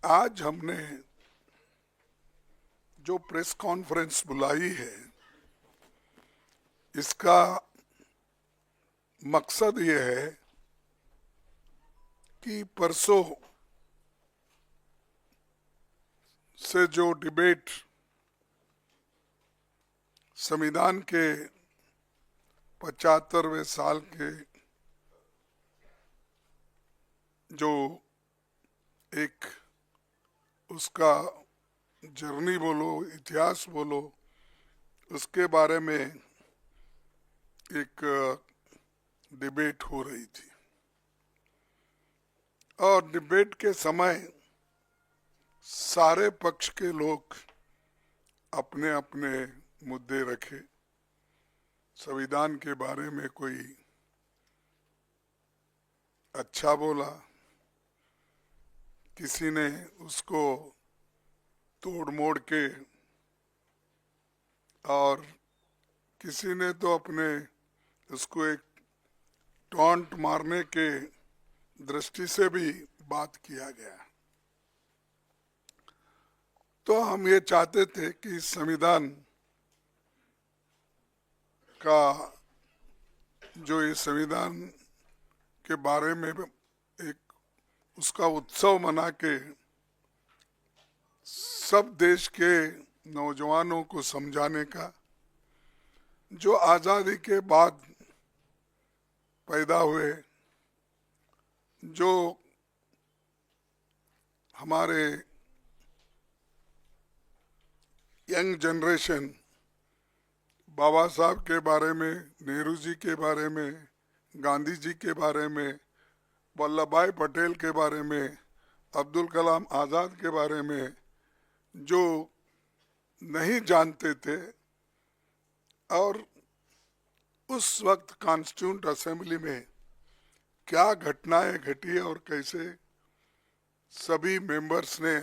आज हमने जो प्रेस कॉन्फ्रेंस बुलाई है, इसका मकसद ये है कि परसों से जो डिबेट संविधान के 75वें साल के जो एक उसका जर्नी बोलो, इतिहास बोलो, उसके बारे में एक डिबेट हो रही थी। और डिबेट के समय सारे पक्ष के लोग अपने अपने मुद्दे रखे। संविधान के बारे में कोई अच्छा बोला, किसी ने उसको तोड़ मोड़ के, और किसी ने तो अपने उसको एक टॉन्ट मारने के दृष्टि से भी बात किया गया। तो हम ये चाहते थे कि संविधान का जो ये संविधान के बारे में एक उसका उत्सव मना के सब देश के नौजवानों को समझाने का, जो आज़ादी के बाद पैदा हुए, जो हमारे यंग जनरेशन बाबा साहब के बारे में, नेहरू जी के बारे में, गांधी जी के बारे में, वल्लभ भाई पटेल के बारे में, अब्दुल कलाम आज़ाद के बारे में जो नहीं जानते थे, और उस वक्त कॉन्स्टिट्यूंट असेंबली में क्या घटनाएं घटी और कैसे सभी मेंबर्स ने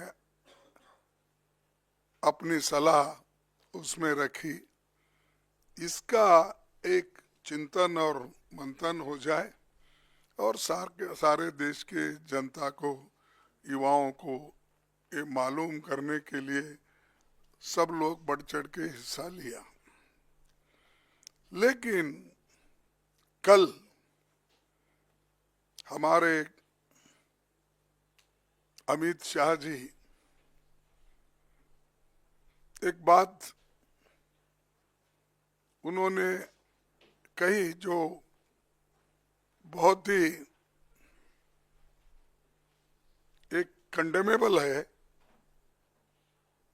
अपनी सलाह उसमें रखी, इसका एक चिंतन और मंथन हो जाए और सारे देश के जनता को, युवाओं को ये मालूम करने के लिए सब लोग बढ़ चढ़ के हिस्सा लिया। लेकिन कल हमारे अमित शाह जी एक बात उन्होंने कही जो बहुत ही एक कंडेमेबल है।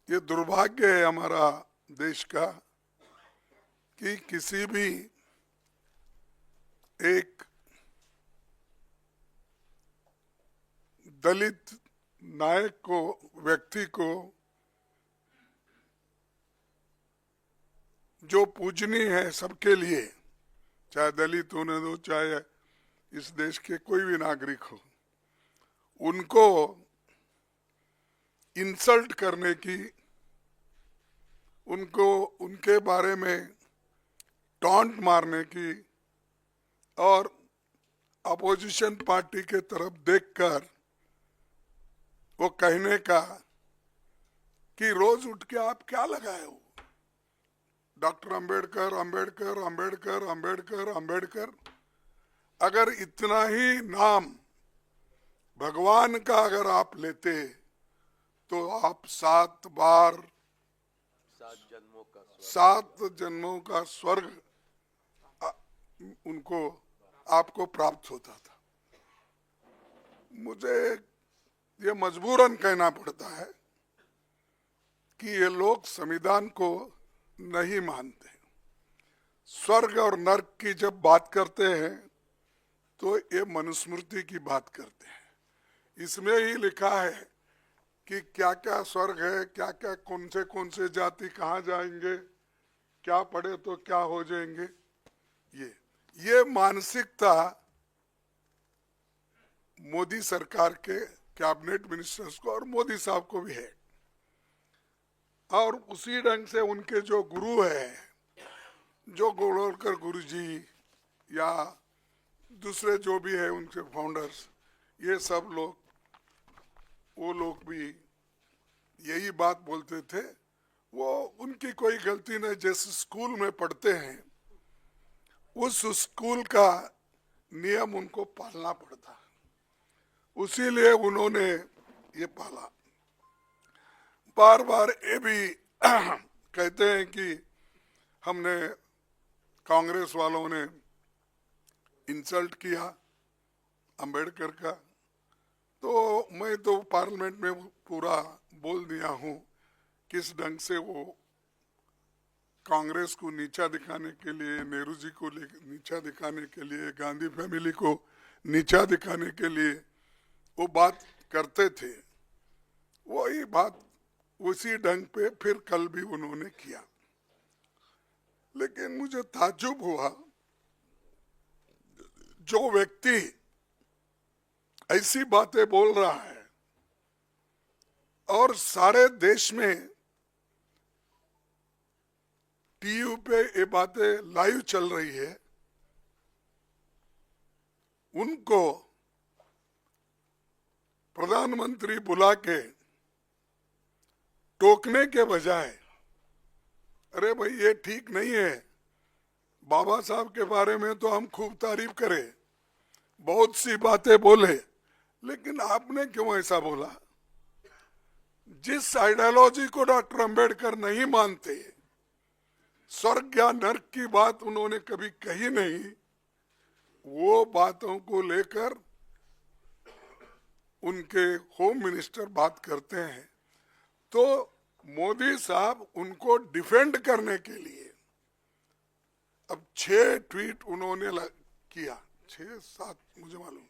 ये दुर्भाग्य है हमारा देश का कि किसी भी एक दलित नायक को, व्यक्ति को जो पूजनीय है सबके लिए, चाहे दलित होने दो, चाहे इस देश के कोई भी नागरिक हो, उनको इंसल्ट करने की, उनको उनके बारे में टॉन्ट मारने की और अपोजिशन पार्टी के तरफ देखकर वो कहने का कि रोज उठ के आप क्या लगाए हो, डॉक्टर अंबेडकर अंबेडकर अंबेडकर अंबेडकर अंबेडकर। अगर इतना ही नाम भगवान का अगर आप लेते तो आप 7 जन्मों का स्वर्ग उनको आपको प्राप्त होता था। मुझे ये मजबूरन कहना पड़ता है कि ये लोग संविधान को नहीं मानते। स्वर्ग और नर्क की जब बात करते हैं तो ये मनुस्मृति की बात करते हैं। इसमें ही लिखा है कि क्या क्या स्वर्ग है, क्या क्या कौन से जाति कहाँ जाएंगे, क्या पढ़े तो क्या हो जाएंगे। ये मानसिकता मोदी सरकार के कैबिनेट मिनिस्टर्स को और मोदी साहब को भी है, और उसी ढंग से उनके जो गुरु है, जो गोलवलकर गुरु जी या दूसरे जो भी है उनके फाउंडर्स, ये सब लोग वो लोग भी यही बात बोलते थे, वो उनकी कोई गलती नहीं, जैसे स्कूल में पढ़ते हैं उस स्कूल का नियम उनको पालना पड़ता है, उसीलिए उन्होंने ये पाला। बार बार ये भी कहते हैं कि हमने, कांग्रेस वालों ने इंसल्ट किया अंबेडकर का, तो मैं तो पार्लियामेंट में पूरा बोल दिया हूँ किस ढंग से वो कांग्रेस को नीचा दिखाने के लिए, नेहरू जी को नीचा दिखाने के लिए, गांधी फैमिली को नीचा दिखाने के लिए वो बात करते थे। वही बात उसी ढंग पे फिर कल भी उन्होंने किया। लेकिन मुझे ताज्जुब हुआ, जो व्यक्ति ऐसी बातें बोल रहा है और सारे देश में टीवी पे ये बातें लाइव चल रही है, उनको प्रधानमंत्री बुला के टोकने के बजाय, अरे भाई ये ठीक नहीं है, बाबा साहब के बारे में तो हम खूब तारीफ करें, बहुत सी बातें बोले, लेकिन आपने क्यों ऐसा बोला? जिस आइडियोलॉजी को डॉक्टर अंबेडकर नहीं मानते, स्वर्ग या नर्क की बात उन्होंने कभी कही नहीं, वो बातों को लेकर उनके होम मिनिस्टर बात करते हैं। तो मोदी साहब उनको डिफेंड करने के लिए अब 6 ट्वीट उन्होंने किया, 6-7 मुझे मालूम,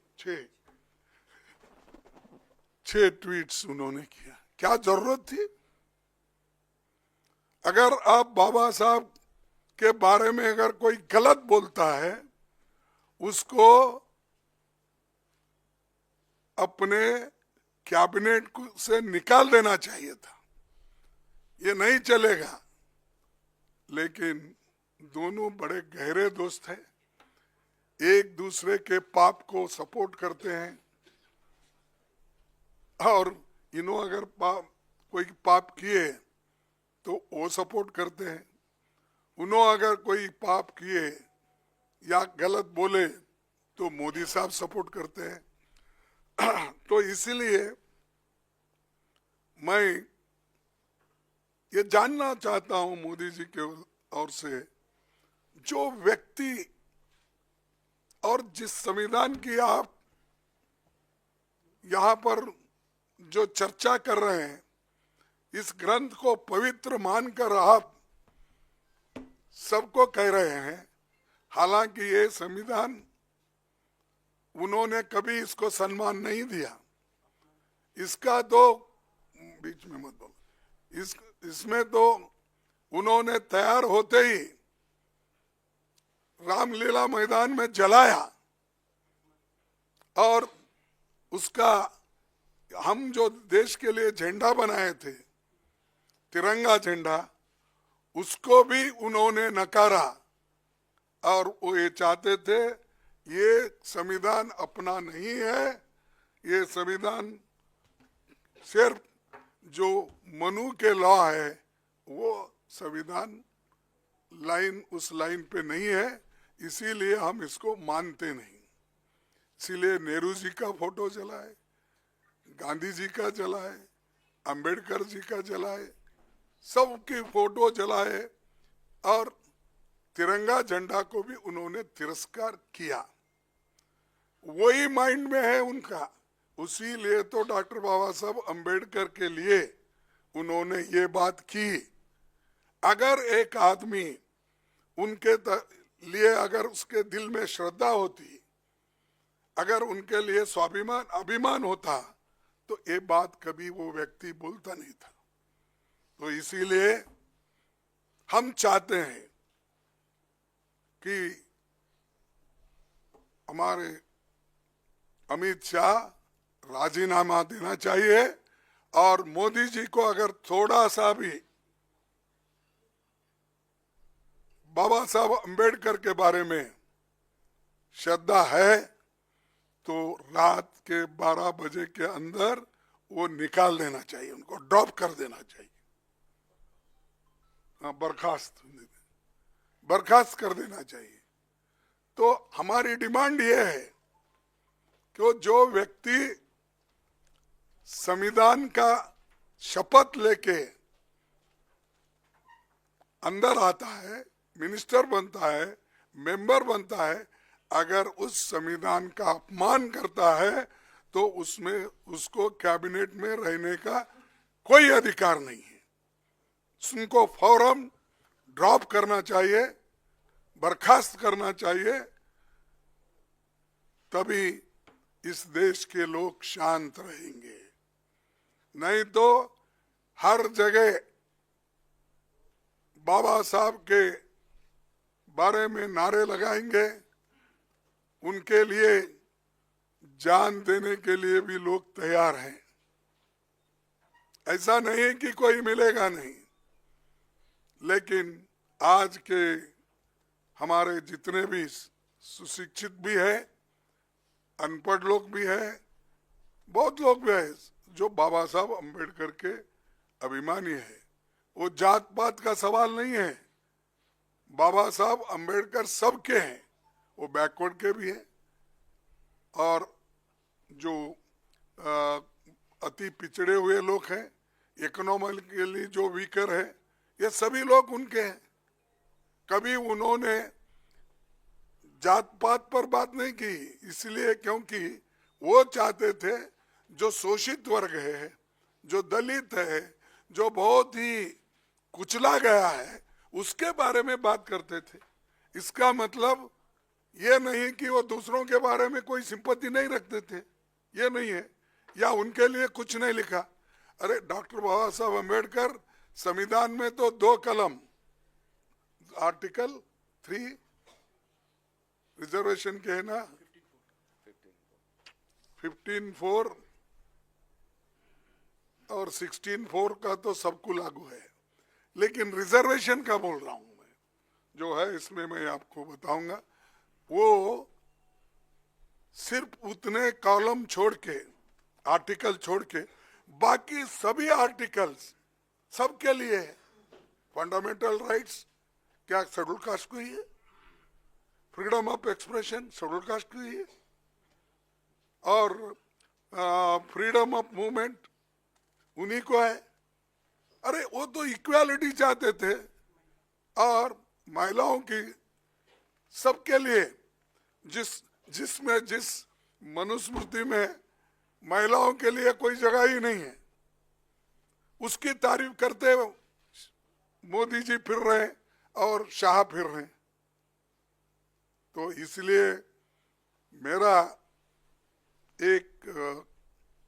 6 ट्वीट्स उन्होंने किया। क्या जरूरत थी? अगर आप बाबा साहब के बारे में अगर कोई गलत बोलता है, उसको अपने कैबिनेट से निकाल देना चाहिए था, ये नहीं चलेगा। लेकिन दोनों बड़े गहरे दोस्त हैं, एक दूसरे के पाप को सपोर्ट करते हैं, और इन्हों अगर कोई पाप किए तो वो सपोर्ट करते हैं, उन्हों अगर कोई पाप किए या गलत बोले तो मोदी साहब सपोर्ट करते हैं। तो इसीलिए मैं ये जानना चाहता हूं मोदी जी के ओर से, जो व्यक्ति और जिस संविधान की आप यहाँ पर जो चर्चा कर रहे हैं, इस ग्रंथ को पवित्र मानकर आप सबको कह रहे हैं, हालांकि ये संविधान उन्होंने कभी इसको सम्मान नहीं दिया, इसका तो बीच में मत बोलो, इसमें तो उन्होंने तैयार होते ही रामलीला मैदान में जलाया, और उसका हम जो देश के लिए झंडा बनाए थे, तिरंगा झंडा, उसको भी उन्होंने नकारा, और वो ये चाहते थे ये संविधान अपना नहीं है, ये संविधान सिर्फ जो मनु के लॉ है वो संविधान लाइन उस लाइन पे नहीं है, इसीलिए हम इसको मानते नहीं। इसीलिए नेहरू जी का फोटो जलाए, गांधी जी का जलाए, अंबेडकर जी का जलाए, सबकी फोटो जलाए, और तिरंगा झंडा को भी उन्होंने तिरस्कार किया। वही माइंड में है उनका, उसी लिए तो डॉक्टर बाबा साहब अंबेडकर के लिए उन्होंने ये बात की। अगर एक आदमी उनके लिए अगर उसके दिल में श्रद्धा होती, अगर उनके लिए स्वाभिमान अभिमान होता, तो ये बात कभी वो व्यक्ति बोलता नहीं था। तो इसीलिए हम चाहते हैं कि हमारे अमित शाह राजीनामा देना चाहिए, और मोदी जी को अगर थोड़ा सा भी बाबा साहब अंबेडकर के बारे में श्रद्धा है, तो रात के 12 बजे के अंदर वो निकाल देना चाहिए, उनको ड्रॉप कर देना चाहिए। हाँ, बर्खास्त कर देना चाहिए। तो हमारी डिमांड ये है कि जो व्यक्ति संविधान का शपथ लेके अंदर आता है, मिनिस्टर बनता है, मेंबर बनता है, अगर उस संविधान का अपमान करता है तो उसमें उसको कैबिनेट में रहने का कोई अधिकार नहीं है। उनको फौरन ड्रॉप करना चाहिए, बर्खास्त करना चाहिए, तभी इस देश के लोग शांत रहेंगे। नहीं तो हर जगह बाबा साहब के बारे में नारे लगाएंगे, उनके लिए जान देने के लिए भी लोग तैयार हैं। ऐसा नहीं कि कोई मिलेगा नहीं, लेकिन आज के हमारे जितने भी सुशिक्षित भी है, अनपढ़ लोग भी हैं, बहुत लोग भी हैं जो बाबा साहब अम्बेडकर के अभिमानी है। वो जात पात का सवाल नहीं है, बाबा साहब अम्बेडकर सबके हैं, वो बैकवर्ड के भी हैं और जो अति पिछड़े हुए लोग हैं, इकोनॉमिकली जो वीकर है, ये सभी लोग उनके हैं। कभी उन्होंने जात पात पर बात नहीं की, इसलिए क्योंकि वो चाहते थे जो शोषित वर्ग है, जो दलित है, जो बहुत ही कुचला गया है, उसके बारे में बात करते थे। इसका मतलब ये नहीं कि वो दूसरों के बारे में कोई सिंपैथी नहीं रखते थे, ये नहीं है, या उनके लिए कुछ नहीं लिखा। अरे डॉक्टर बाबा साहब अम्बेडकर संविधान में तो 2 कलम, आर्टिकल 3 रिजर्वेशन के है ना, 15(4) और 16(4) का तो सबको लागू है, लेकिन रिजर्वेशन का बोल रहा हूं मैं, जो है इसमें मैं आपको बताऊंगा। वो सिर्फ उतने कॉलम छोड़ के, आर्टिकल छोड़ के, बाकी सभी आर्टिकल्स सबके लिए है। फंडामेंटल राइट्स क्या शेड्यूल कास्ट को ही है, freedom of expression schedule caste को ही है, और फ्रीडम ऑफ मूवमेंट उन्हीं को है। अरे वो तो इक्वालिटी चाहते थे, और महिलाओं की सबके लिए जिस मनुस्मृति में महिलाओं के लिए कोई जगह ही नहीं है, उसकी तारीफ करते मोदी जी फिर रहे और शाह फिर रहे। तो इसलिए मेरा एक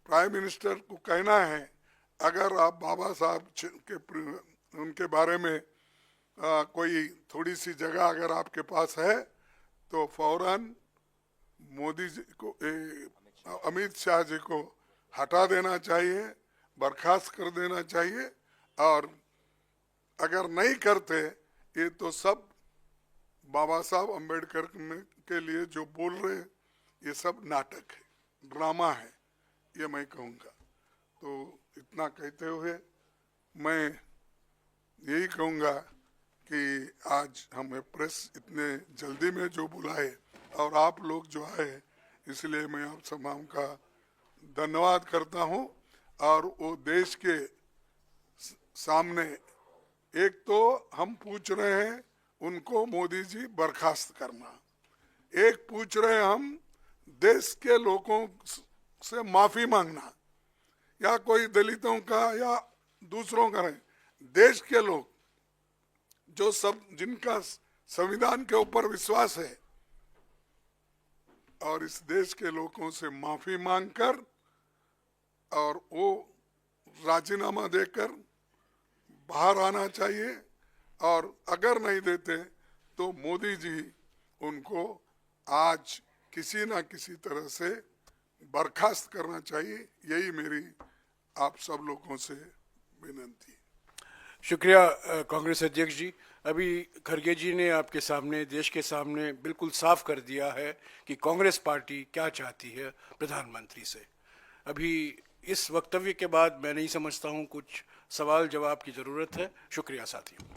प्राइम मिनिस्टर को कहना है, अगर आप बाबा साहब के उनके बारे में कोई थोड़ी सी जगह अगर आपके पास है तो फौरन मोदी जी को, अमित शाह जी को हटा देना चाहिए, बर्खास्त कर देना चाहिए। और अगर नहीं करते, ये तो सब बाबा साहब अम्बेडकर के लिए जो बोल रहे हैं, ये सब नाटक है, ड्रामा है, ये मैं कहूँगा। तो इतना कहते हुए मैं यही कहूँगा कि आज हमें प्रेस इतने जल्दी में जो बुलाए और आप लोग जो आए, इसलिए मैं आप तमाम का धन्यवाद करता हूँ। और वो देश के सामने एक तो हम पूछ रहे हैं उनको मोदी जी बर्खास्त करना, एक पूछ रहे हैं हम देश के लोगों से माफी मांगना, या कोई दलितों का या दूसरों का नहीं, देश के लोग जो सब जिनका संविधान के ऊपर विश्वास है, और इस देश के लोगों से माफी मांगकर और वो राजीनामा देकर बाहर आना चाहिए। और अगर नहीं देते तो मोदी जी उनको आज किसी ना किसी तरह से बर्खास्त करना चाहिए, यही मेरी आप सब लोगों से विनती है। शुक्रिया कांग्रेस अध्यक्ष जी। अभी खरगे जी ने आपके सामने, देश के सामने बिल्कुल साफ कर दिया है कि कांग्रेस पार्टी क्या चाहती है प्रधानमंत्री से। अभी इस वक्तव्य के बाद मैं नहीं समझता हूं कुछ सवाल जवाब की ज़रूरत है। शुक्रिया साथियों।